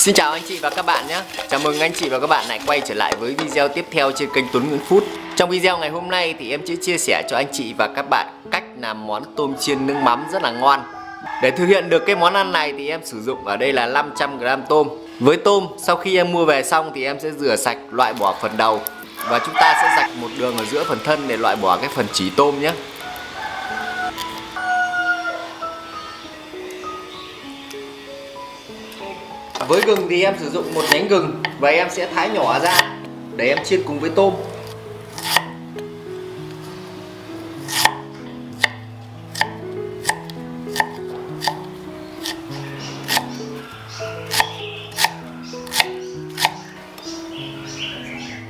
Xin chào anh chị và các bạn nhé. Chào mừng anh chị và các bạn lại quay trở lại với video tiếp theo trên kênh Tuấn Nguyễn Food. Trong video ngày hôm nay thì em sẽ chia sẻ cho anh chị và các bạn cách làm món tôm chiên nước mắm rất là ngon. Để thực hiện được cái món ăn này thì em sử dụng ở đây là 500g tôm. Với tôm, sau khi em mua về xong thì em sẽ rửa sạch, loại bỏ phần đầu. Và chúng ta sẽ rạch một đường ở giữa phần thân để loại bỏ cái phần chỉ tôm nhé. Với gừng thì em sử dụng một nhánh gừng và em sẽ thái nhỏ ra để em chiên cùng với tôm.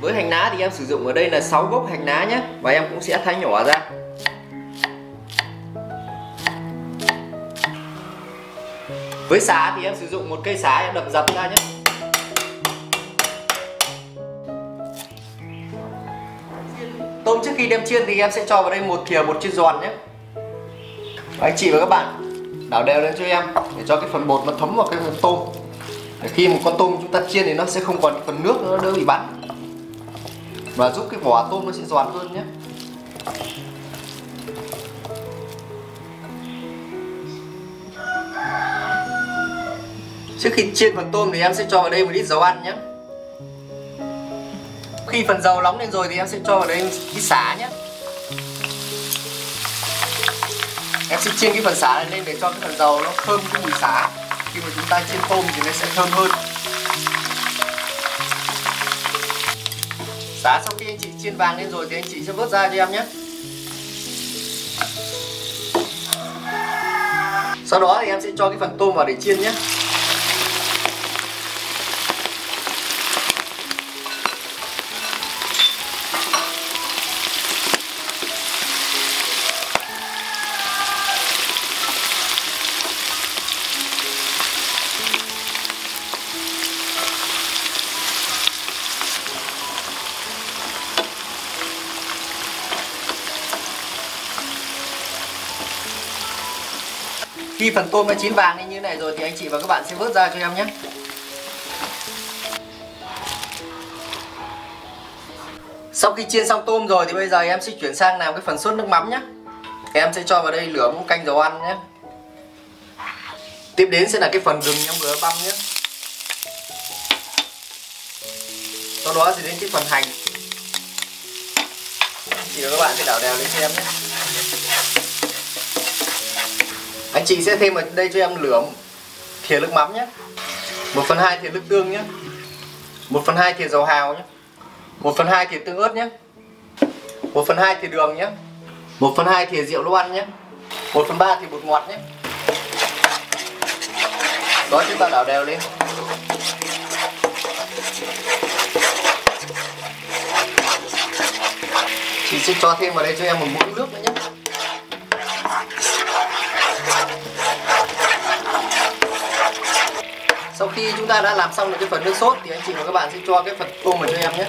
Với hành lá thì em sử dụng ở đây là 6 gốc hành lá nhé, và em cũng sẽ thái nhỏ ra. Với sả thì em sử dụng một cây sả em đập dập ra nhé. Tôm trước khi đem chiên thì em sẽ cho vào đây một thìa bột chiên giòn nhé. Anh chị và các bạn đảo đều lên cho em để cho cái phần bột nó thấm vào cái phần tôm. Để khi một con tôm chúng ta chiên thì nó sẽ không còn phần nước, nó đỡ bị bắn và giúp cái vỏ tôm nó sẽ giòn hơn nhé. Trước khi chiên phần tôm thì em sẽ cho vào đây một ít dầu ăn nhé. Khi phần dầu nóng lên rồi thì em sẽ cho vào đây ít sả nhé. Em sẽ chiên cái phần sả này lên để cho cái phần dầu nó thơm cái mùi sả. Khi mà chúng ta chiên tôm thì nó sẽ thơm hơn. Sả sau khi anh chị chiên vàng lên rồi thì anh chị sẽ vớt ra cho em nhé. Sau đó thì em sẽ cho cái phần tôm vào để chiên nhé. Khi phần tôm đã chín vàng như thế này rồi thì anh chị và các bạn sẽ vớt ra cho em nhé. Sau khi chiên xong tôm rồi thì bây giờ em sẽ chuyển sang làm cái phần sốt nước mắm nhé. Em sẽ cho vào đây lửa muỗng canh dầu ăn nhé. Tiếp đến sẽ là cái phần gừng em vừa băm nhé. Sau đó thì đến cái phần hành. Anh chị và các bạn sẽ đảo đều lên cho em nhé. Anh chị sẽ thêm vào đây cho em lửa thìa nước mắm nhé, 1/2 thìa nước tương nhé, 1/2 thìa dầu hào nhé, 1/2 thìa tương ớt nhé, 1/2 thìa đường nhé, 1/2 thìa rượu nấu ăn nhé, 1/3 thìa bột ngọt nhé. Đó, chúng ta đảo đều lên. Chị sẽ cho thêm vào đây cho em một muỗng nước nữa nhé. Sau khi chúng ta đã làm xong được cái phần nước sốt thì anh chị và các bạn sẽ cho cái phần tôm vào cho em nhé.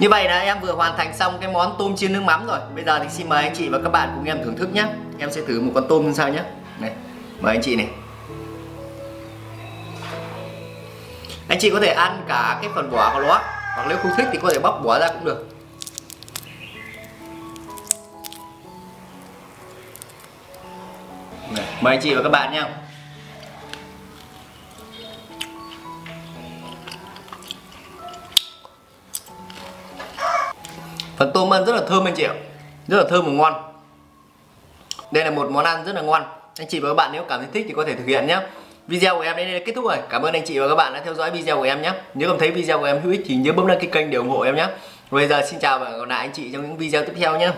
Như vậy là em vừa hoàn thành xong cái món tôm chiên nước mắm rồi. Bây giờ thì xin mời anh chị và các bạn cùng em thưởng thức nhé. Em sẽ thử một con tôm như sao nhé. Này, mời anh chị này. Anh chị có thể ăn cả cái phần vỏ của nó, hoặc nếu không thích thì có thể bóc vỏ ra cũng được. Này, mời anh chị và các bạn nhé. Phần tôm ăn rất là thơm anh chị ạ, rất là thơm và ngon. Đây là một món ăn rất là ngon. Anh chị và các bạn nếu cảm thấy thích thì có thể thực hiện nhé. Video của em đến đây là kết thúc rồi. Cảm ơn anh chị và các bạn đã theo dõi video của em nhé. Nếu cảm thấy video của em hữu ích thì nhớ bấm đăng ký kênh để ủng hộ em nhé. Bây giờ xin chào và hẹn gặp lại anh chị trong những video tiếp theo nhé.